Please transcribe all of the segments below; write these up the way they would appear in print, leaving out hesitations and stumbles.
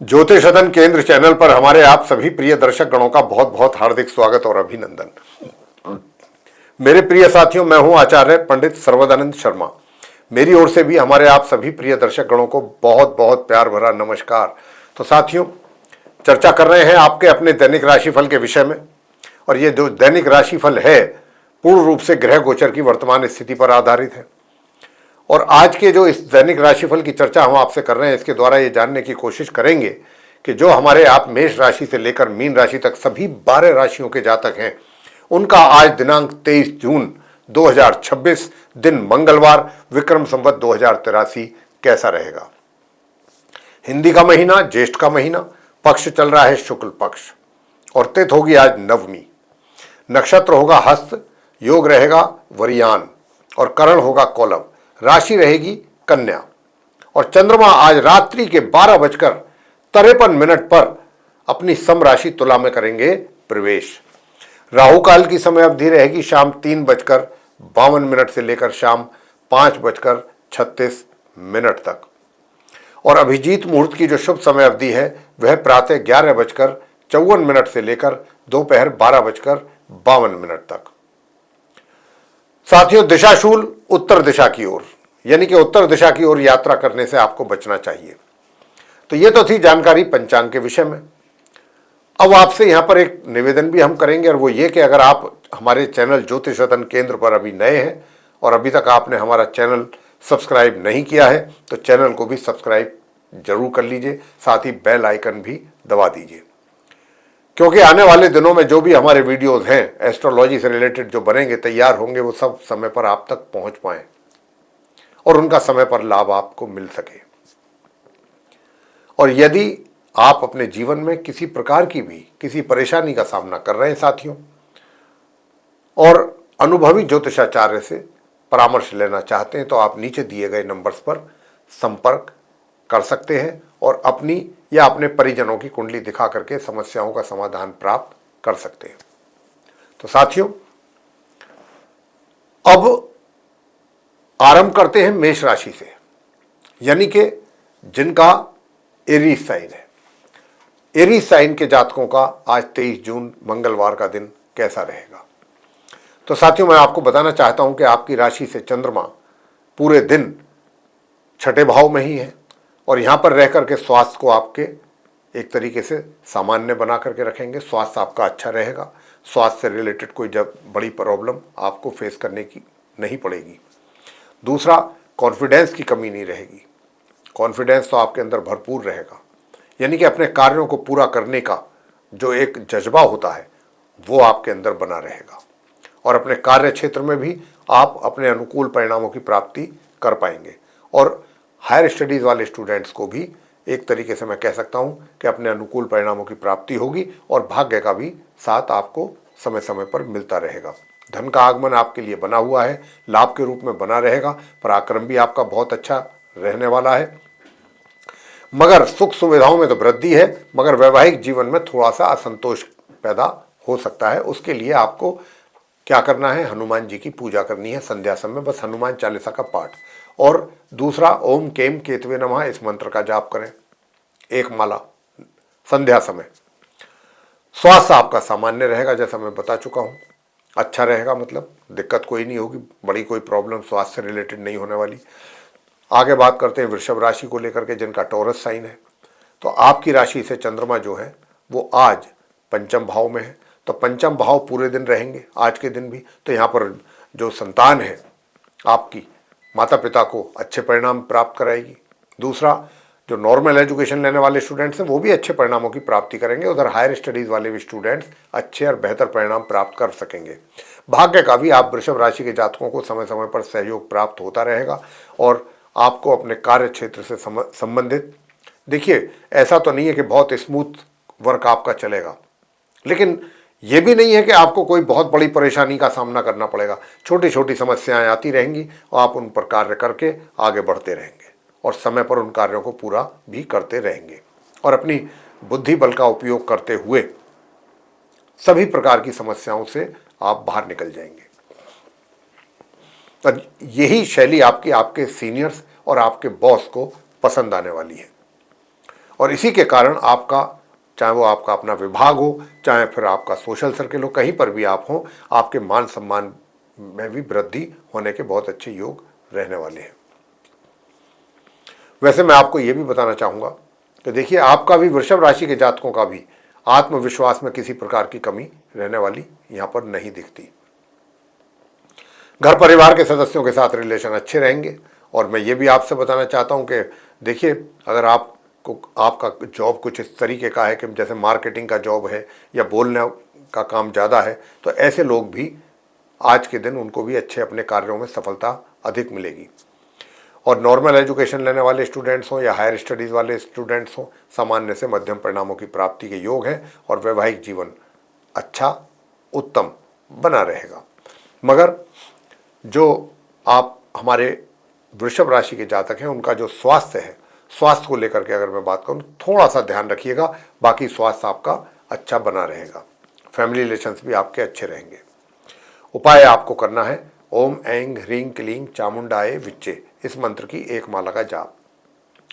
ज्योतिष सदन केंद्र चैनल पर हमारे आप सभी प्रिय दर्शक गणों का बहुत बहुत हार्दिक स्वागत और अभिनंदन। मेरे प्रिय साथियों, मैं हूं आचार्य पंडित सर्वदानंद शर्मा। मेरी ओर से भी हमारे आप सभी प्रिय दर्शक गणों को बहुत बहुत प्यार भरा नमस्कार। तो साथियों, चर्चा कर रहे हैं आपके अपने दैनिक राशिफल के विषय में। और ये जो दैनिक राशिफल है पूर्ण रूप से ग्रह गोचर की वर्तमान स्थिति पर आधारित है। और आज के जो इस दैनिक राशिफल की चर्चा हम आपसे कर रहे हैं, इसके द्वारा ये जानने की कोशिश करेंगे कि जो हमारे आप मेष राशि से लेकर मीन राशि तक सभी 12 राशियों के जातक हैं, उनका आज दिनांक 23 जून 2026 दिन मंगलवार विक्रम संवत 2083 कैसा रहेगा। हिंदी का महीना, ज्येष्ठ का महीना, पक्ष चल रहा है शुक्ल पक्ष और तिथि होगी आज नवमी। नक्षत्र होगा हस्त, योग रहेगा वरियान और करण होगा कौलव। राशि रहेगी कन्या और चंद्रमा आज रात्रि के 12:53 पर अपनी सम राशि तुला में करेंगे प्रवेश। राहु काल की समय अवधि रहेगी शाम 3:52 से लेकर शाम 5:36 तक। और अभिजीत मुहूर्त की जो शुभ समय अवधि है वह प्रातः 11:54 से लेकर दोपहर 12:52 तक। साथियों, दिशाशूल उत्तर दिशा की ओर, यानी कि उत्तर दिशा की ओर यात्रा करने से आपको बचना चाहिए। तो ये तो थी जानकारी पंचांग के विषय में। अब आपसे यहां पर एक निवेदन भी हम करेंगे और वो ये कि अगर आप हमारे चैनल ज्योतिष सदन केंद्र पर अभी नए हैं और अभी तक आपने हमारा चैनल सब्सक्राइब नहीं किया है तो चैनल को भी सब्सक्राइब जरूर कर लीजिए, साथ ही बेल आइकन भी दबा दीजिए, क्योंकि आने वाले दिनों में जो भी हमारे वीडियोस हैं एस्ट्रोलॉजी से रिलेटेड जो बनेंगे, तैयार होंगे, वो सब समय पर आप तक पहुंच पाएं और उनका समय पर लाभ आपको मिल सके। और यदि आप अपने जीवन में किसी प्रकार की भी किसी परेशानी का सामना कर रहे हैं साथियों, और अनुभवी ज्योतिषाचार्य से परामर्श लेना चाहते हैं, तो आप नीचे दिए गए नंबर्स पर संपर्क कर सकते हैं और अपनी या अपने परिजनों की कुंडली दिखा करके समस्याओं का समाधान प्राप्त कर सकते हैं। तो साथियों, अब आरंभ करते हैं मेष राशि से, यानी कि जिनका एरीज साइन है। एरीज साइन के जातकों का आज 23 जून मंगलवार का दिन कैसा रहेगा। तो साथियों, मैं आपको बताना चाहता हूं कि आपकी राशि से चंद्रमा पूरे दिन छठे भाव में ही है और यहां पर रह करके स्वास्थ्य को आपके एक तरीके से सामान्य बना करके रखेंगे। स्वास्थ्य आपका अच्छा रहेगा, स्वास्थ्य से रिलेटेड कोई जब बड़ी प्रॉब्लम आपको फेस करने की नहीं पड़ेगी। दूसरा, कॉन्फिडेंस की कमी नहीं रहेगी, कॉन्फिडेंस तो आपके अंदर भरपूर रहेगा, यानी कि अपने कार्यों को पूरा करने का जो एक जज्बा होता है वो आपके अंदर बना रहेगा और अपने कार्य क्षेत्र में भी आप अपने अनुकूल परिणामों की प्राप्ति कर पाएंगे। और हायर स्टडीज़ वाले स्टूडेंट्स को भी एक तरीके से मैं कह सकता हूं कि अपने अनुकूल परिणामों की प्राप्ति होगी और भाग्य का भी साथ आपको समय समय पर मिलता रहेगा। धन का आगमन आपके लिए बना हुआ है, लाभ के रूप में बना रहेगा, पराक्रम भी आपका बहुत अच्छा रहने वाला है। मगर सुख सुविधाओं में तो वृद्धि है, मगर वैवाहिक जीवन में थोड़ा सा असंतोष पैदा हो सकता है। उसके लिए आपको क्या करना है, हनुमान जी की पूजा करनी है संध्या समय, बस हनुमान चालीसा का पाठ। और दूसरा, ओम केम केतवे नमः इस मंत्र का जाप करें, एक माला संध्या समय। स्वास्थ्य आपका सामान्य रहेगा, जैसा मैं बता चुका हूं, अच्छा रहेगा, मतलब दिक्कत कोई नहीं होगी, बड़ी कोई प्रॉब्लम स्वास्थ्य से रिलेटेड नहीं होने वाली। आगे बात करते हैं वृषभ राशि को लेकर के, जिनका टॉरस साइन है। तो आपकी राशि से चंद्रमा जो है वो आज पंचम भाव में है, तो पंचम भाव पूरे दिन रहेंगे आज के दिन भी। तो यहाँ पर जो संतान है आपकी, माता पिता को अच्छे परिणाम प्राप्त कराएगी। दूसरा, जो नॉर्मल एजुकेशन लेने वाले स्टूडेंट्स हैं वो भी अच्छे परिणामों की प्राप्ति करेंगे। उधर हायर स्टडीज़ वाले भी स्टूडेंट्स अच्छे और बेहतर परिणाम प्राप्त कर सकेंगे। भाग्य का भी आप वृषभ राशि के जातकों को समय समय पर सहयोग प्राप्त होता रहेगा और आपको अपने कार्य क्षेत्र से संबंधित, देखिए ऐसा तो नहीं है कि बहुत स्मूथ वर्क आपका चलेगा, लेकिन ये भी नहीं है कि आपको कोई बहुत बड़ी परेशानी का सामना करना पड़ेगा। छोटी छोटी समस्याएं आती रहेंगी और आप उन पर कार्य करके आगे बढ़ते रहेंगे और समय पर उन कार्यों को पूरा भी करते रहेंगे और अपनी बुद्धि बल का उपयोग करते हुए सभी प्रकार की समस्याओं से आप बाहर निकल जाएंगे। और यही शैली आपकी आपके सीनियर्स और आपके बॉस को पसंद आने वाली है। और इसी के कारण आपका, चाहे वो आपका अपना विभाग हो, चाहे फिर आपका सोशल सर्किल हो, कहीं पर भी आप हों, आपके मान सम्मान में भी वृद्धि होने के बहुत अच्छे योग रहने वाले हैं। वैसे मैं आपको ये भी बताना चाहूँगा कि देखिए, आपका भी, वृषभ राशि के जातकों का भी आत्मविश्वास में किसी प्रकार की कमी रहने वाली यहाँ पर नहीं दिखती। घर परिवार के सदस्यों के साथ रिलेशन अच्छे रहेंगे। और मैं ये भी आपसे बताना चाहता हूँ कि देखिए, अगर आपका जॉब कुछ इस तरीके का है कि जैसे मार्केटिंग का जॉब है या बोलने का काम ज़्यादा है, तो ऐसे लोग भी आज के दिन, उनको भी अच्छे अपने कार्यों में सफलता अधिक मिलेगी। और नॉर्मल एजुकेशन लेने वाले स्टूडेंट्स हों या हायर स्टडीज़ वाले स्टूडेंट्स हों, सामान्य से मध्यम परिणामों की प्राप्ति के योग है और वैवाहिक जीवन अच्छा, उत्तम बना रहेगा। मगर जो आप हमारे वृषभ राशि के जातक हैं, उनका जो स्वास्थ्य है, स्वास्थ्य को लेकर के अगर मैं बात करूं, थोड़ा सा ध्यान रखिएगा। बाकी स्वास्थ्य आपका अच्छा बना रहेगा। फैमिली रिलेशंस भी आपके अच्छे रहेंगे। उपाय आपको करना है, ओम ऐं ह्रीं क्लीं चामुंडाय विच्चे, इस मंत्र की एक माला का जाप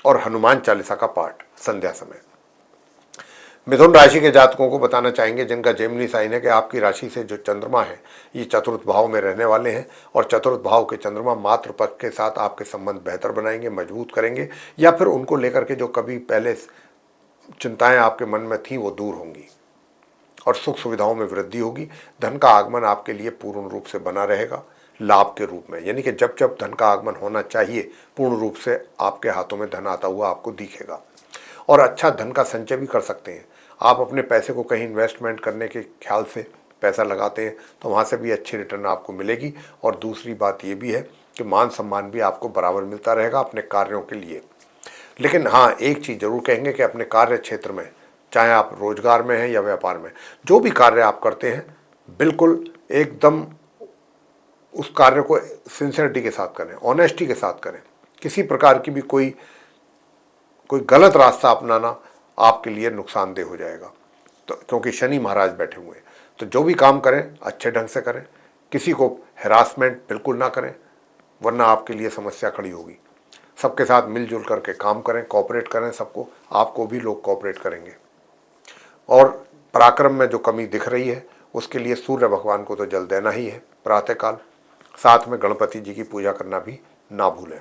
और हनुमान चालीसा का पाठ संध्या समय। मिथुन राशि के जातकों को बताना चाहेंगे जिनका जेमिनी साइन है कि आपकी राशि से जो चंद्रमा है, ये चतुर्थ भाव में रहने वाले हैं और चतुर्थ भाव के चंद्रमा मातृ पक्ष के साथ आपके संबंध बेहतर बनाएंगे, मजबूत करेंगे, या फिर उनको लेकर के जो कभी पहले चिंताएं आपके मन में थी वो दूर होंगी और सुख सुविधाओं में वृद्धि होगी। धन का आगमन आपके लिए पूर्ण रूप से बना रहेगा, लाभ के रूप में, यानी कि जब जब धन का आगमन होना चाहिए, पूर्ण रूप से आपके हाथों में धन आता हुआ आपको दिखेगा। और अच्छा धन का संचय भी कर सकते हैं। आप अपने पैसे को कहीं इन्वेस्टमेंट करने के ख्याल से पैसा लगाते हैं तो वहाँ से भी अच्छी रिटर्न आपको मिलेगी। और दूसरी बात ये भी है कि मान सम्मान भी आपको बराबर मिलता रहेगा अपने कार्यों के लिए। लेकिन हाँ, एक चीज़ जरूर कहेंगे कि अपने कार्य क्षेत्र में, चाहे आप रोजगार में हैं या व्यापार में, जो भी कार्य आप करते हैं, बिल्कुल एकदम उस कार्य को सिंसियरिटी के साथ करें, ऑनेस्टी के साथ करें। किसी प्रकार की भी कोई गलत रास्ता अपनाना आपके लिए नुकसानदेह हो जाएगा। तो क्योंकि शनि महाराज बैठे हुए हैं, तो जो भी काम करें अच्छे ढंग से करें, किसी को हैरासमेंट बिल्कुल ना करें, वरना आपके लिए समस्या खड़ी होगी। सबके साथ मिलजुल करके काम करें, कोऑपरेट करें सबको, आपको भी लोग कोऑपरेट करेंगे। और पराक्रम में जो कमी दिख रही है, उसके लिए सूर्य भगवान को तो जल देना ही है प्रातःकाल। साथ में गणपति जी की पूजा करना भी ना भूलें।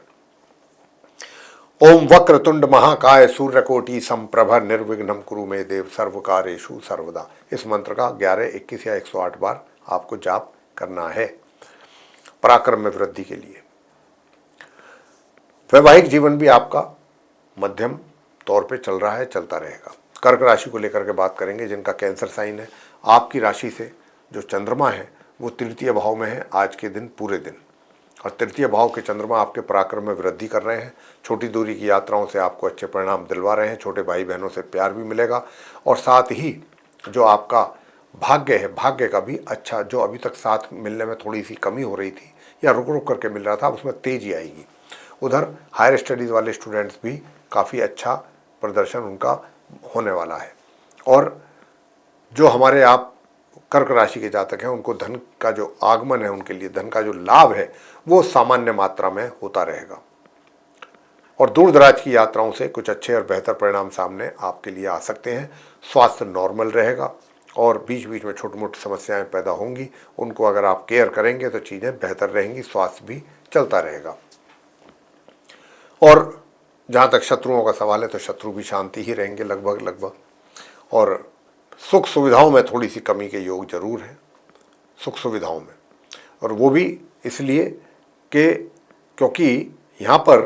ओम वक्रतुंड महाकाय सूर्यकोटि समप्रभ निर्विघ्नं कुरु मे देव सर्वकार्येषु सर्वदा, इस मंत्र का 11, 21 या 108 बार आपको जाप करना है पराक्रम में वृद्धि के लिए। वैवाहिक जीवन भी आपका मध्यम तौर पे चल रहा है, चलता रहेगा। कर्क राशि को लेकर के बात करेंगे जिनका कैंसर साइन है। आपकी राशि से जो चंद्रमा है वो तृतीय भाव में है आज के दिन, पूरे दिन। और तृतीय भाव के चंद्रमा आपके पराक्रम में वृद्धि कर रहे हैं। छोटी दूरी की यात्राओं से आपको अच्छे परिणाम दिलवा रहे हैं। छोटे भाई बहनों से प्यार भी मिलेगा। और साथ ही जो आपका भाग्य है, भाग्य का भी अच्छा, जो अभी तक साथ मिलने में थोड़ी सी कमी हो रही थी या रुक रुक करके मिल रहा था, उसमें तेजी आएगी। उधर हायर स्टडीज़ वाले स्टूडेंट्स भी काफ़ी अच्छा प्रदर्शन उनका होने वाला है। और जो हमारे आप कर्क राशि के जातक हैं, उनको धन का जो आगमन है, उनके लिए धन का जो लाभ है वो सामान्य मात्रा में होता रहेगा। और दूर दराज की यात्राओं से कुछ अच्छे और बेहतर परिणाम सामने आपके लिए आ सकते हैं। स्वास्थ्य नॉर्मल रहेगा और बीच बीच में छोटी मोटी समस्याएं पैदा होंगी, उनको अगर आप केयर करेंगे तो चीज़ें बेहतर रहेंगी, स्वास्थ्य भी चलता रहेगा। और जहाँ तक शत्रुओं का सवाल है तो शत्रु भी शांति ही रहेंगे लगभग। और सुख सुविधाओं में थोड़ी सी कमी के योग जरूर है, सुख सुविधाओं में। और वो भी इसलिए कि क्योंकि यहाँ पर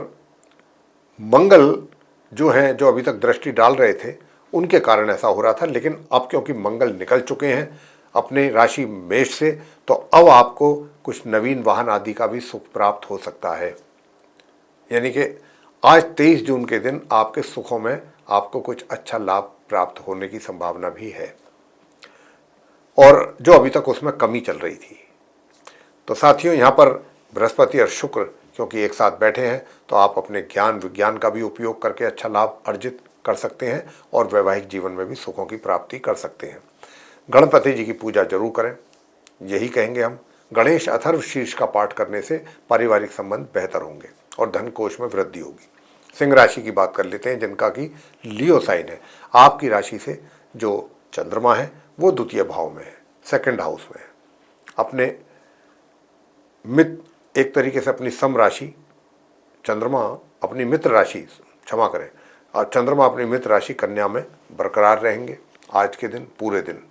मंगल जो हैं, जो अभी तक दृष्टि डाल रहे थे, उनके कारण ऐसा हो रहा था। लेकिन अब क्योंकि मंगल निकल चुके हैं अपने राशि मेष से, तो अब आपको कुछ नवीन वाहन आदि का भी सुख प्राप्त हो सकता है। यानी कि आज 23 जून के दिन आपके सुखों में आपको कुछ अच्छा लाभ प्राप्त होने की संभावना भी है, और जो अभी तक उसमें कमी चल रही थी। तो साथियों, यहाँ पर बृहस्पति और शुक्र क्योंकि एक साथ बैठे हैं, तो आप अपने ज्ञान विज्ञान का भी उपयोग करके अच्छा लाभ अर्जित कर सकते हैं और वैवाहिक जीवन में भी सुखों की प्राप्ति कर सकते हैं। गणपति जी की पूजा जरूर करें, यही कहेंगे हम। गणेश अथर्व शीर्ष का पाठ करने से पारिवारिक संबंध बेहतर होंगे और धन कोष में वृद्धि होगी। सिंह राशि की बात कर लेते हैं, जिनका कि लियो साइन है। आपकी राशि से जो चंद्रमा है वो द्वितीय भाव में है, सेकंड हाउस में है। अपने मित्र, एक तरीके से अपनी सम राशि चंद्रमा अपनी मित्र राशि, क्षमा करें, और चंद्रमा अपनी मित्र राशि कन्या में बरकरार रहेंगे आज के दिन पूरे दिन।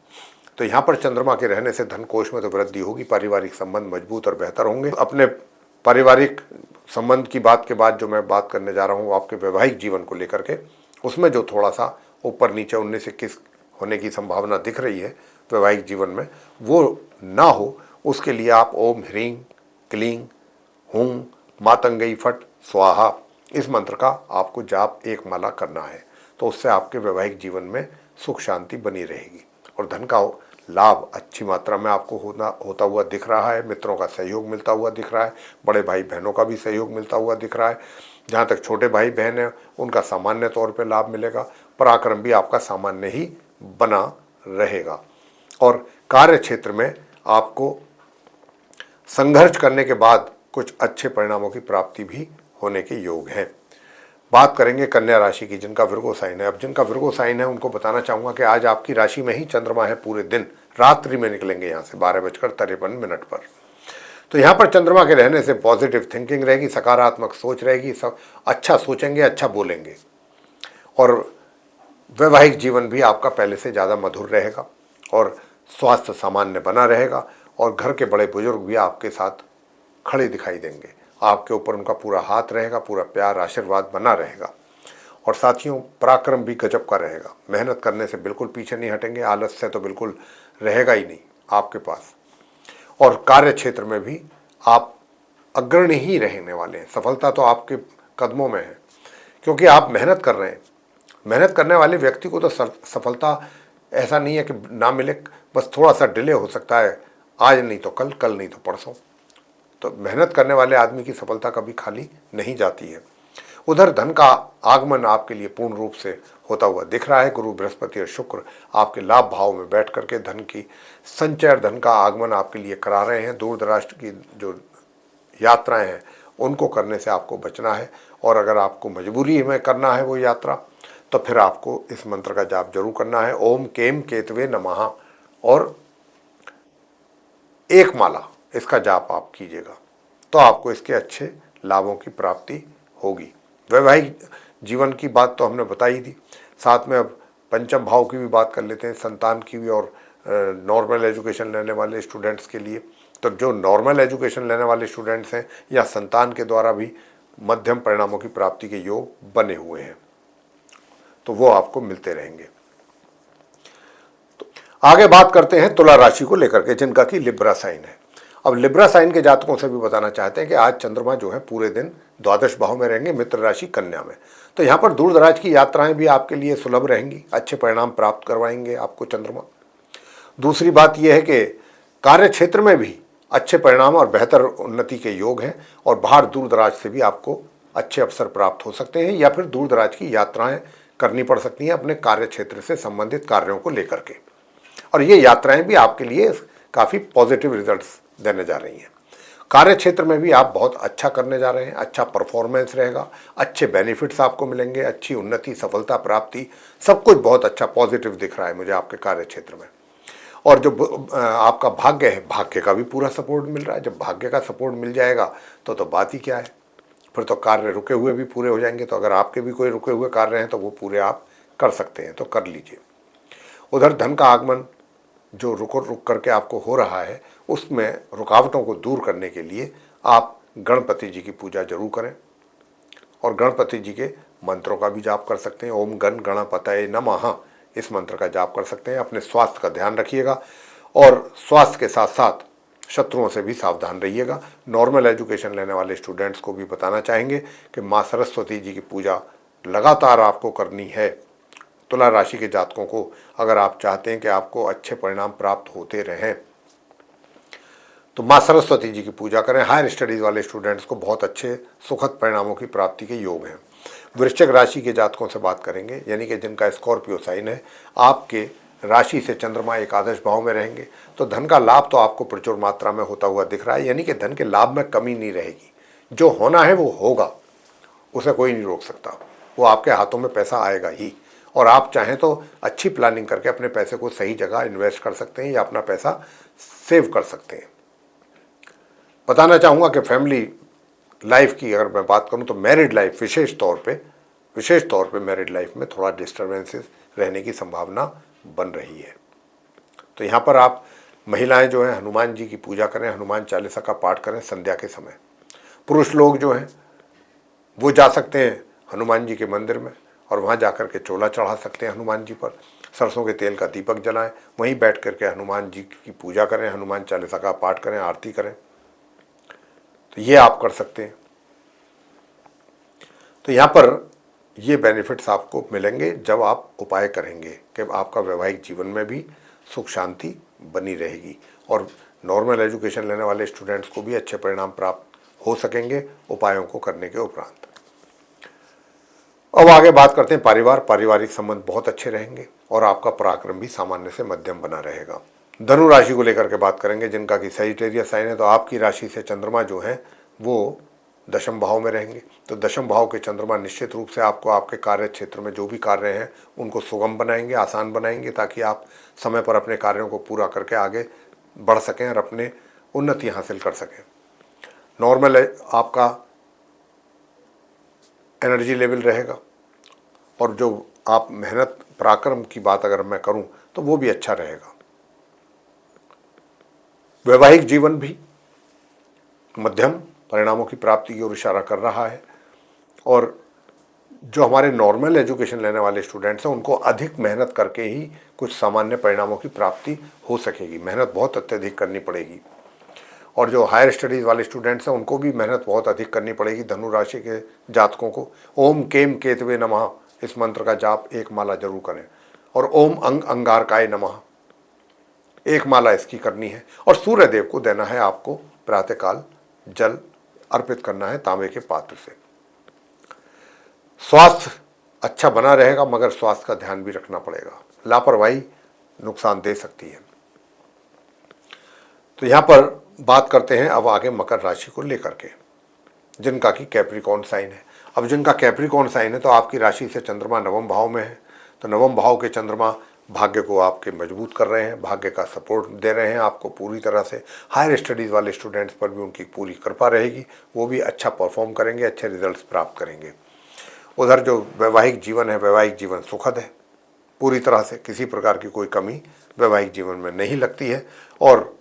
तो यहाँ पर चंद्रमा के रहने से धन कोष में तो वृद्धि होगी, पारिवारिक संबंध मजबूत और बेहतर होंगे। अपने पारिवारिक संबंध की बात के बाद जो मैं बात करने जा रहा हूँ आपके वैवाहिक जीवन को लेकर के, उसमें जो थोड़ा सा ऊपर नीचे 19-21 होने की संभावना दिख रही है वैवाहिक जीवन में, वो ना हो उसके लिए आप ओम ह्रीं क्लीं हूं मातंगई फट स्वाहा इस मंत्र का आपको जाप 1 माला करना है। तो उससे आपके वैवाहिक जीवन में सुख शांति बनी रहेगी और धन का लाभ अच्छी मात्रा में आपको होता हुआ दिख रहा है। मित्रों का सहयोग मिलता हुआ दिख रहा है, बड़े भाई बहनों का भी सहयोग मिलता हुआ दिख रहा है। जहाँ तक छोटे भाई बहन हैं उनका सामान्य तौर पे लाभ मिलेगा। पराक्रम भी आपका सामान्य ही बना रहेगा और कार्य क्षेत्र में आपको संघर्ष करने के बाद कुछ अच्छे परिणामों की प्राप्ति भी होने के योग हैं। बात करेंगे कन्या राशि की, जिनका विर्गो साइन है। अब जिनका विर्गो साइन है उनको बताना चाहूँगा कि आज आपकी राशि में ही चंद्रमा है पूरे दिन, रात्रि में निकलेंगे यहाँ से 12:53 पर। तो यहाँ पर चंद्रमा के रहने से पॉजिटिव थिंकिंग रहेगी, सकारात्मक सोच रहेगी, सब अच्छा सोचेंगे, अच्छा बोलेंगे और वैवाहिक जीवन भी आपका पहले से ज़्यादा मधुर रहेगा और स्वास्थ्य सामान्य बना रहेगा और घर के बड़े बुजुर्ग भी आपके साथ खड़े दिखाई देंगे। आपके ऊपर उनका पूरा हाथ रहेगा, पूरा प्यार आशीर्वाद बना रहेगा और साथियों पराक्रम भी गजब का रहेगा। मेहनत करने से बिल्कुल पीछे नहीं हटेंगे, आलस्य तो बिल्कुल रहेगा ही नहीं आपके पास। और कार्य क्षेत्र में भी आप अग्रणी ही रहने वाले हैं, सफलता तो आपके कदमों में है क्योंकि आप मेहनत कर रहे हैं। मेहनत करने वाले व्यक्ति को तो सफलता ऐसा नहीं है कि ना मिले, बस थोड़ा सा डिले हो सकता है, आज नहीं तो कल, कल नहीं तो परसों। तो मेहनत करने वाले आदमी की सफलता कभी खाली नहीं जाती है। उधर धन का आगमन आपके लिए पूर्ण रूप से होता हुआ दिख रहा है। गुरु बृहस्पति और शुक्र आपके लाभ भाव में बैठ करके धन की संचय, धन का आगमन आपके लिए करा रहे हैं। दूर दराज की जो यात्राएं हैं उनको करने से आपको बचना है और अगर आपको मजबूरी में करना है वो यात्रा तो फिर आपको इस मंत्र का जाप जरूर करना है। ओम केम केतवे नमः और 1 माला इसका जाप आप कीजिएगा तो आपको इसके अच्छे लाभों की प्राप्ति होगी। वैवाहिक जीवन की बात तो हमने बताई थी, साथ में अब पंचम भाव की भी बात कर लेते हैं, संतान की भी और नॉर्मल एजुकेशन लेने वाले स्टूडेंट्स के लिए। तो जो नॉर्मल एजुकेशन लेने वाले स्टूडेंट्स हैं या संतान के द्वारा भी मध्यम परिणामों की प्राप्ति के योग बने हुए हैं तो वो आपको मिलते रहेंगे। तो आगे बात करते हैं तुला राशि को लेकर के, जिनका कि लिब्रा साइन है। अब लिब्रा साइन के जातकों से भी बताना चाहते हैं कि आज चंद्रमा जो है पूरे दिन द्वादश भाव में रहेंगे, मित्र राशि कन्या में। तो यहाँ पर दूर दराज की यात्राएं भी आपके लिए सुलभ रहेंगी, अच्छे परिणाम प्राप्त करवाएंगे आपको चंद्रमा। दूसरी बात यह है कि कार्य क्षेत्र में भी अच्छे परिणाम और बेहतर उन्नति के योग हैं और बाहर दूर दराज से भी आपको अच्छे अवसर प्राप्त हो सकते हैं या फिर दूर दराज की यात्राएं करनी पड़ सकती हैं अपने कार्य क्षेत्र से संबंधित कार्यों को लेकर के। और ये यात्राएं भी आपके लिए काफ़ी पॉजिटिव रिजल्ट्स देने जा रही हैं। कार्य क्षेत्र में भी आप बहुत अच्छा करने जा रहे हैं, अच्छा परफॉर्मेंस रहेगा, अच्छे बेनिफिट्स आपको मिलेंगे, अच्छी उन्नति, सफलता प्राप्ति, सब कुछ बहुत अच्छा पॉजिटिव दिख रहा है मुझे आपके कार्य क्षेत्र में। और जो आपका भाग्य है, भाग्य का भी पूरा सपोर्ट मिल रहा है। जब भाग्य का सपोर्ट मिल जाएगा तो बात ही क्या है, फिर तो कार्य रुके हुए भी पूरे हो जाएंगे। तो अगर आपके भी कोई रुके हुए कार्य हैं तो वो पूरे आप कर सकते हैं, तो कर लीजिए। उधर धन का आगमन जो रुक करके आपको हो रहा है उसमें रुकावटों को दूर करने के लिए आप गणपति जी की पूजा जरूर करें और गणपति जी के मंत्रों का भी जाप कर सकते हैं। ओम गण गणपतये नमः इस मंत्र का जाप कर सकते हैं। अपने स्वास्थ्य का ध्यान रखिएगा और स्वास्थ्य के साथ साथ शत्रुओं से भी सावधान रहिएगा। नॉर्मल एजुकेशन लेने वाले स्टूडेंट्स को भी बताना चाहेंगे कि माँ सरस्वती जी की पूजा लगातार आपको करनी है। तुला राशि के जातकों को अगर आप चाहते हैं कि आपको अच्छे परिणाम प्राप्त होते रहें तो माँ सरस्वती जी की पूजा करें। हायर स्टडीज़ वाले स्टूडेंट्स को बहुत अच्छे सुखद परिणामों की प्राप्ति के योग हैं। वृश्चिक राशि के जातकों से बात करेंगे, यानी कि जिनका स्कॉर्पियो साइन है। आपके राशि से चंद्रमा एकादश भाव में रहेंगे तो धन का लाभ तो आपको प्रचुर मात्रा में होता हुआ दिख रहा है, यानी कि धन के लाभ में कमी नहीं रहेगी। जो होना है वो होगा उसे कोई नहीं रोक सकता, वो आपके हाथों में पैसा आएगा ही। और आप चाहें तो अच्छी प्लानिंग करके अपने पैसे को सही जगह इन्वेस्ट कर सकते हैं या अपना पैसा सेव कर सकते हैं। बताना चाहूँगा कि फैमिली लाइफ की अगर मैं बात करूँ तो मैरिड लाइफ विशेष तौर पे मैरिड लाइफ में थोड़ा डिस्टर्बेंसेस रहने की संभावना बन रही है। तो यहाँ पर आप महिलाएं जो हैं हनुमान जी की पूजा करें, हनुमान चालीसा का पाठ करें संध्या के समय। पुरुष लोग जो हैं वो जा सकते हैं हनुमान जी के मंदिर में और वहाँ जाकर के चोला चढ़ा सकते हैं हनुमान जी पर, सरसों के तेल का दीपक जलाएं, वहीं बैठ करके हनुमान जी की पूजा करें, हनुमान चालीसा का पाठ करें, आरती करें। तो ये आप कर सकते हैं। तो यहाँ पर ये बेनिफिट्स आपको मिलेंगे जब आप उपाय करेंगे कि आपका वैवाहिक जीवन में भी सुख शांति बनी रहेगी और नॉर्मल एजुकेशन लेने वाले स्टूडेंट्स को भी अच्छे परिणाम प्राप्त हो सकेंगे उपायों को करने के उपरांत। अब आगे बात करते हैं पारिवारिक संबंध बहुत अच्छे रहेंगे और आपका पराक्रम भी सामान्य से मध्यम बना रहेगा। धनु राशि को लेकर के बात करेंगे, जिनका कि सजिटेरियस साइन है। तो आपकी राशि से चंद्रमा जो है वो दशम भाव में रहेंगे। तो दशम भाव के चंद्रमा निश्चित रूप से आपको आपके कार्य क्षेत्र में जो भी कार्य हैं उनको सुगम बनाएंगे, आसान बनाएंगे, ताकि आप समय पर अपने कार्यों को पूरा करके आगे बढ़ सकें और अपने उन्नति हासिल कर सकें। नॉर्मल आपका एनर्जी लेवल रहेगा और जो आप मेहनत पराक्रम की बात अगर मैं करूं तो वो भी अच्छा रहेगा। वैवाहिक जीवन भी मध्यम परिणामों की प्राप्ति की ओर इशारा कर रहा है और जो हमारे नॉर्मल एजुकेशन लेने वाले स्टूडेंट्स हैं उनको अधिक मेहनत करके ही कुछ सामान्य परिणामों की प्राप्ति हो सकेगी। मेहनत बहुत अत्यधिक करनी पड़ेगी और जो हायर स्टडीज़ वाले स्टूडेंट्स हैं उनको भी मेहनत बहुत अधिक करनी पड़ेगी। धनु राशि के जातकों को ओम केम केतवे नमः इस मंत्र का जाप एक माला जरूर करें और ओम अंग अंगारकाय नमः एक माला इसकी करनी है और सूर्य देव को देना है आपको प्रातःकाल जल अर्पित करना है तांबे के पात्र से। स्वास्थ्य अच्छा बना रहेगा मगर स्वास्थ्य का ध्यान भी रखना पड़ेगा, लापरवाही नुकसान दे सकती है। तो यहाँ पर बात करते हैं अब आगे मकर राशि को लेकर के, जिनका कि कैप्रिकॉर्न साइन है। अब जिनका कैप्रिकॉर्न साइन है तो आपकी राशि से चंद्रमा नवम भाव में है। तो नवम भाव के चंद्रमा भाग्य को आपके मजबूत कर रहे हैं, भाग्य का सपोर्ट दे रहे हैं आपको पूरी तरह से। हायर स्टडीज़ वाले स्टूडेंट्स पर भी उनकी पूरी कृपा रहेगी, वो भी अच्छा परफॉर्म करेंगे, अच्छे रिजल्ट्स प्राप्त करेंगे। उधर जो वैवाहिक जीवन है, वैवाहिक जीवन सुखद है पूरी तरह से, किसी प्रकार की कोई कमी वैवाहिक जीवन में नहीं लगती है। और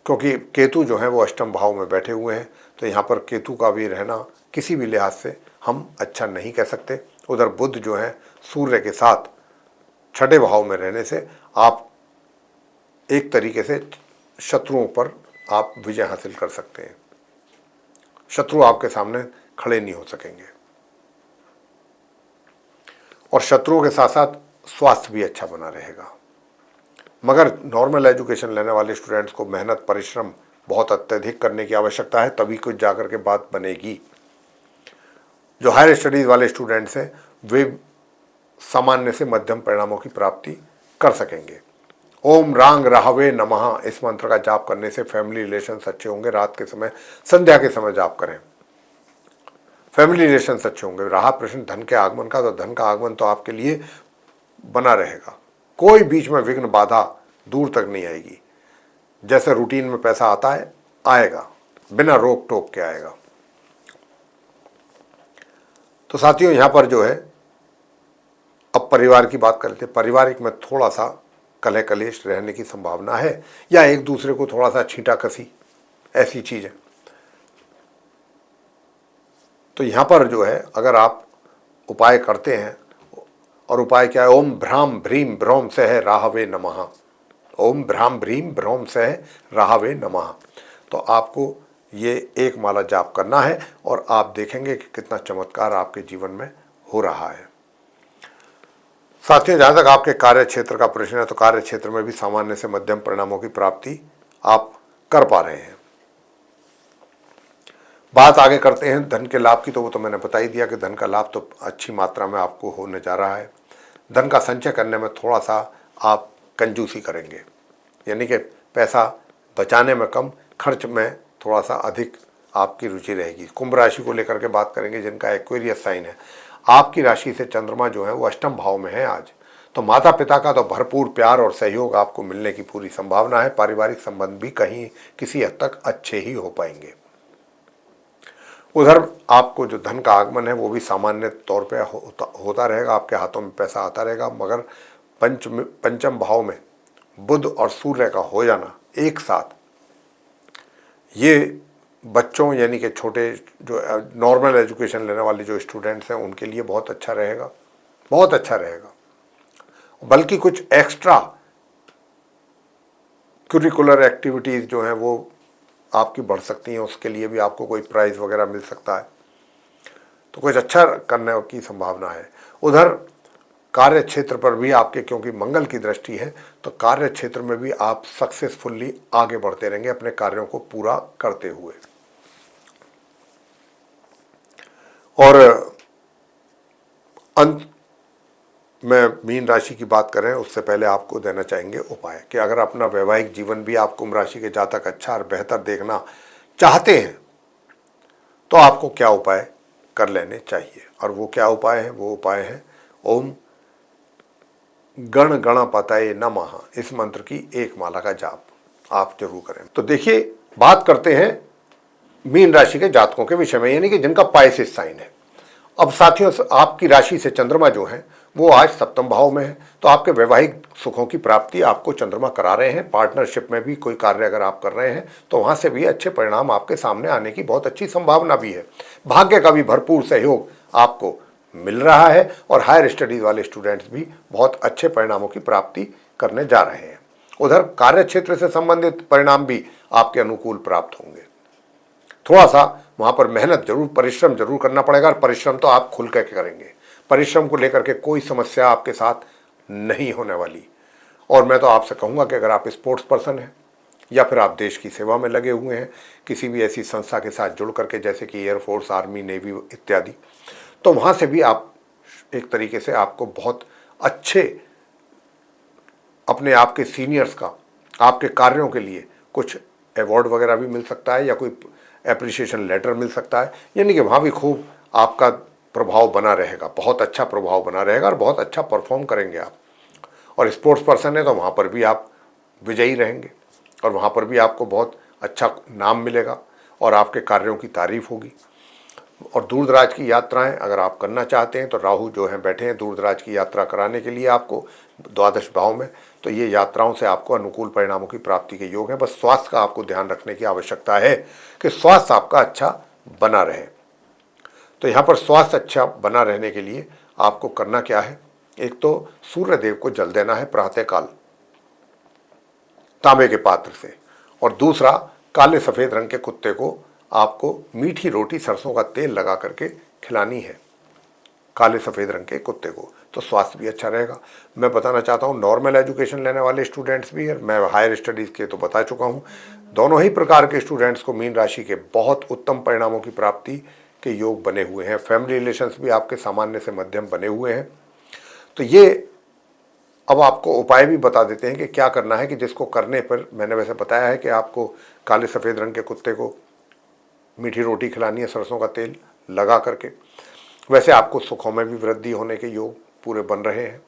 क्योंकि केतु जो है वो अष्टम भाव में बैठे हुए हैं तो यहाँ पर केतु का भी रहना किसी भी लिहाज से हम अच्छा नहीं कह सकते। उधर बुध जो है सूर्य के साथ छठे भाव में रहने से आप एक तरीके से शत्रुओं पर आप विजय हासिल कर सकते हैं, शत्रु आपके सामने खड़े नहीं हो सकेंगे। और शत्रुओं के साथ साथ स्वास्थ्य भी अच्छा बना रहेगा। मगर नॉर्मल एजुकेशन लेने वाले स्टूडेंट्स को मेहनत परिश्रम बहुत अत्यधिक करने की आवश्यकता है, तभी कुछ जाकर के बात बनेगी। जो हायर स्टडीज़ वाले स्टूडेंट्स हैं वे सामान्य से मध्यम परिणामों की प्राप्ति कर सकेंगे। ओम रांग राहवे नमः इस मंत्र का जाप करने से फैमिली रिलेशंस अच्छे होंगे। रात के समय संध्या के समय जाप करें, फैमिली रिलेशंस अच्छे होंगे। रहा प्रश्न धन के आगमन का, तो धन का आगमन तो आपके लिए बना रहेगा, कोई बीच में विघ्न बाधा दूर तक नहीं आएगी। जैसे रूटीन में पैसा आता है आएगा, बिना रोक टोक के आएगा। तो साथियों यहाँ पर जो है अब परिवार की बात करते हैं। पारिवारिक में थोड़ा सा कलह कलेश रहने की संभावना है या एक दूसरे को थोड़ा सा छींटा कसी ऐसी चीज है। तो यहाँ पर जो है अगर आप उपाय करते हैं, और उपाय क्या है, ओम भ्राम भ्रीम भ्रौम सह राहवे नमः, ओम भ्राम भ्रीम भ्रौम सह राहवे नमः। तो आपको ये एक माला जाप करना है और आप देखेंगे कि कितना चमत्कार आपके जीवन में हो रहा है। साथियों जहाँ तक आपके कार्य क्षेत्र का प्रश्न है तो कार्य क्षेत्र में भी सामान्य से मध्यम परिणामों की प्राप्ति आप कर पा रहे हैं। बात आगे करते हैं धन के लाभ की। तो वो तो मैंने बता ही दिया कि धन का लाभ तो अच्छी मात्रा में आपको होने जा रहा है। धन का संचय करने में थोड़ा सा आप कंजूसी करेंगे, यानी कि पैसा बचाने में कम, खर्च में थोड़ा सा अधिक आपकी रुचि रहेगी। कुंभ राशि को लेकर के बात करेंगे, जिनका एक्वेरियस साइन है। आपकी राशि से चंद्रमा जो है वो अष्टम भाव में है आज, तो माता पिता का तो भरपूर प्यार और सहयोग आपको मिलने की पूरी संभावना है। पारिवारिक संबंध भी कहीं किसी हद तक अच्छे ही हो पाएंगे। उधर आपको जो धन का आगमन है वो भी सामान्य तौर पे होता रहेगा, आपके हाथों में पैसा आता रहेगा। मगर पंचम भाव में बुध और सूर्य का हो जाना एक साथ, ये बच्चों यानी कि छोटे जो नॉर्मल एजुकेशन लेने वाले जो स्टूडेंट्स हैं उनके लिए बहुत अच्छा रहेगा, बहुत अच्छा रहेगा। बल्कि कुछ एक्स्ट्रा करिकुलर एक्टिविटीज़ जो हैं वो आपकी बढ़ सकती हैं, उसके लिए भी आपको कोई प्राइज़ वगैरह मिल सकता है, तो कुछ अच्छा करने की संभावना है। उधर कार्य क्षेत्र पर भी आपके, क्योंकि मंगल की दृष्टि है, तो कार्य क्षेत्र में भी आप सक्सेसफुली आगे बढ़ते रहेंगे अपने कार्यों को पूरा करते हुए। और अंत में मीन राशि की बात करें उससे पहले आपको देना चाहेंगे उपाय कि अगर अपना वैवाहिक जीवन भी आप कुंभ राशि के जातक अच्छा और बेहतर देखना चाहते हैं तो आपको क्या उपाय कर लेने चाहिए। और वो क्या उपाय है? वो उपाय है ओम गण गणपतये नमः, इस मंत्र की एक माला का जाप आप जरूर करें। तो देखिए, बात करते हैं मीन राशि के जातकों के विषय में, यानी कि जिनका पाइसेस साइन है। अब साथियों, आपकी राशि से चंद्रमा जो है वो आज सप्तम भाव में है, तो आपके वैवाहिक सुखों की प्राप्ति आपको चंद्रमा करा रहे हैं। पार्टनरशिप में भी कोई कार्य अगर आप कर रहे हैं तो वहां से भी अच्छे परिणाम आपके सामने आने की बहुत अच्छी संभावना भी है। भाग्य का भी भरपूर सहयोग आपको मिल रहा है और हायर स्टडीज वाले स्टूडेंट्स भी बहुत अच्छे परिणामों की प्राप्ति करने जा रहे हैं। उधर कार्य क्षेत्र से संबंधित परिणाम भी आपके अनुकूल प्राप्त होंगे। थोड़ा सा वहां पर मेहनत जरूर, परिश्रम जरूर करना पड़ेगा, और परिश्रम तो आप खुल करके करेंगे। परिश्रम को लेकर के कोई समस्या आपके साथ नहीं होने वाली। और मैं तो आपसे कहूंगा कि अगर आप स्पोर्ट्स पर्सन हैं या फिर आप देश की सेवा में लगे हुए हैं, किसी भी ऐसी संस्था के साथ जुड़ करके, जैसे कि एयरफोर्स, आर्मी, नेवी इत्यादि, तो वहां से भी आप एक तरीके से आपको बहुत अच्छे अपने आपके सीनियर्स का आपके कार्यों के लिए कुछ अवार्ड वगैरह भी मिल सकता है या कोई एप्रिसिएशन लेटर मिल सकता है। यानी कि वहाँ भी खूब आपका प्रभाव बना रहेगा, बहुत अच्छा प्रभाव बना रहेगा और बहुत अच्छा परफॉर्म करेंगे आप। और स्पोर्ट्स पर्सन है तो वहाँ पर भी आप विजयी रहेंगे और वहाँ पर भी आपको बहुत अच्छा नाम मिलेगा और आपके कार्यों की तारीफ होगी। और दूर दराज की यात्राएं अगर आप करना चाहते हैं तो राहु जो हैं बैठे हैं दूर दराज की यात्रा कराने के लिए आपको द्वादश भाव में, तो ये यात्राओं से आपको अनुकूल परिणामों की प्राप्ति के योग है। बस स्वास्थ्य का आपको ध्यान रखने की आवश्यकता है कि स्वास्थ्य आपका अच्छा बना रहे। तो यहाँ पर स्वास्थ्य अच्छा बना रहने के लिए आपको करना क्या है? एक तो सूर्य देव को जल देना है प्रातःकाल तांबे के पात्र से, और दूसरा काले सफ़ेद रंग के कुत्ते को आपको मीठी रोटी सरसों का तेल लगा करके खिलानी है, काले सफ़ेद रंग के कुत्ते को, तो स्वास्थ्य भी अच्छा रहेगा। मैं बताना चाहता हूँ नॉर्मल एजुकेशन लेने वाले स्टूडेंट्स भी, मैं हायर स्टडीज़ के तो बता चुका हूँ, दोनों ही प्रकार के स्टूडेंट्स को मीन राशि के बहुत उत्तम परिणामों की प्राप्ति के योग बने हुए हैं। फैमिली रिलेशंस भी आपके सामान्य से मध्यम बने हुए हैं। तो ये अब आपको उपाय भी बता देते हैं कि क्या करना है, कि जिसको करने पर मैंने वैसे बताया है कि आपको काले सफ़ेद रंग के कुत्ते को मीठी रोटी खिलानी है सरसों का तेल लगा करके। वैसे आपको सुखों में भी वृद्धि होने के योग पूरे बन रहे हैं।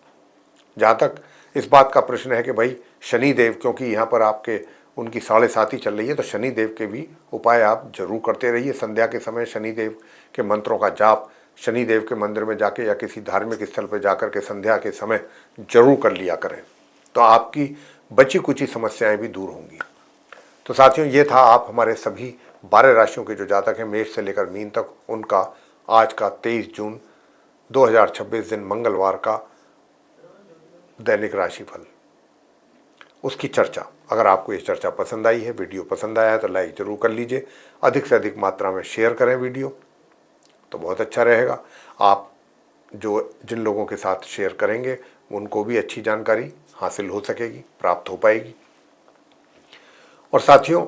जहाँ तक इस बात का प्रश्न है कि भाई शनि देव, क्योंकि यहाँ पर आपके उनकी 7.5 चल रही है, तो शनि देव के भी उपाय आप जरूर करते रहिए। संध्या के समय शनि देव के मंत्रों का जाप शनि देव के मंदिर में जाके या किसी धार्मिक स्थल पर जाकर के संध्या के समय जरूर कर लिया करें, तो आपकी बची कुची समस्याएं भी दूर होंगी। तो साथियों, ये था आप हमारे सभी 12 राशियों के जो जातक हैं मेष से लेकर मीन तक, उनका आज का 23 जून 2026 दिन मंगलवार का दैनिक राशिफल, उसकी चर्चा। अगर आपको ये चर्चा पसंद आई है, वीडियो पसंद आया है, तो लाइक जरूर कर लीजिए। अधिक से अधिक मात्रा में शेयर करें वीडियो, तो बहुत अच्छा रहेगा। आप जिन लोगों के साथ शेयर करेंगे उनको भी अच्छी जानकारी हासिल हो सकेगी, प्राप्त हो पाएगी। और साथियों,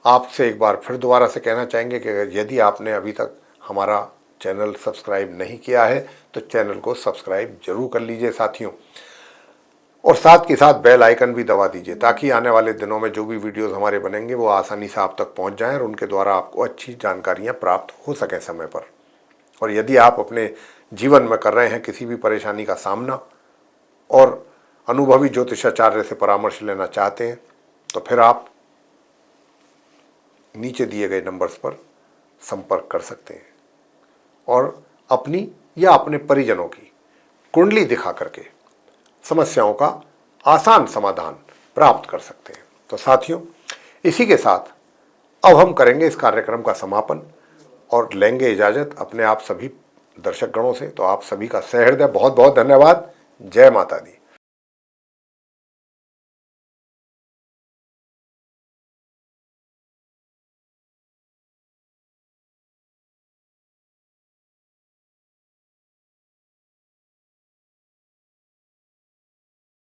आपसे एक बार फिर दोबारा से कहना चाहेंगे कि यदि आपने अभी तक हमारा चैनल सब्सक्राइब नहीं किया है तो चैनल को सब्सक्राइब जरूर कर लीजिए साथियों। और साथ के साथ बेल आइकन भी दबा दीजिए ताकि आने वाले दिनों में जो भी वीडियोस हमारे बनेंगे वो आसानी से आप तक पहुंच जाएं और उनके द्वारा आपको अच्छी जानकारियां प्राप्त हो सकें समय पर। और यदि आप अपने जीवन में कर रहे हैं किसी भी परेशानी का सामना और अनुभवी ज्योतिषाचार्य से परामर्श लेना चाहते हैं तो फिर आप नीचे दिए गए नंबर्स पर संपर्क कर सकते हैं और अपनी या अपने परिजनों की कुंडली दिखा करके समस्याओं का आसान समाधान प्राप्त कर सकते हैं। तो साथियों, इसी के साथ अब हम करेंगे इस कार्यक्रम का समापन और लेंगे इजाज़त अपने आप सभी दर्शकगणों से। तो आप सभी का सहृदय बहुत बहुत धन्यवाद। जय माता दी।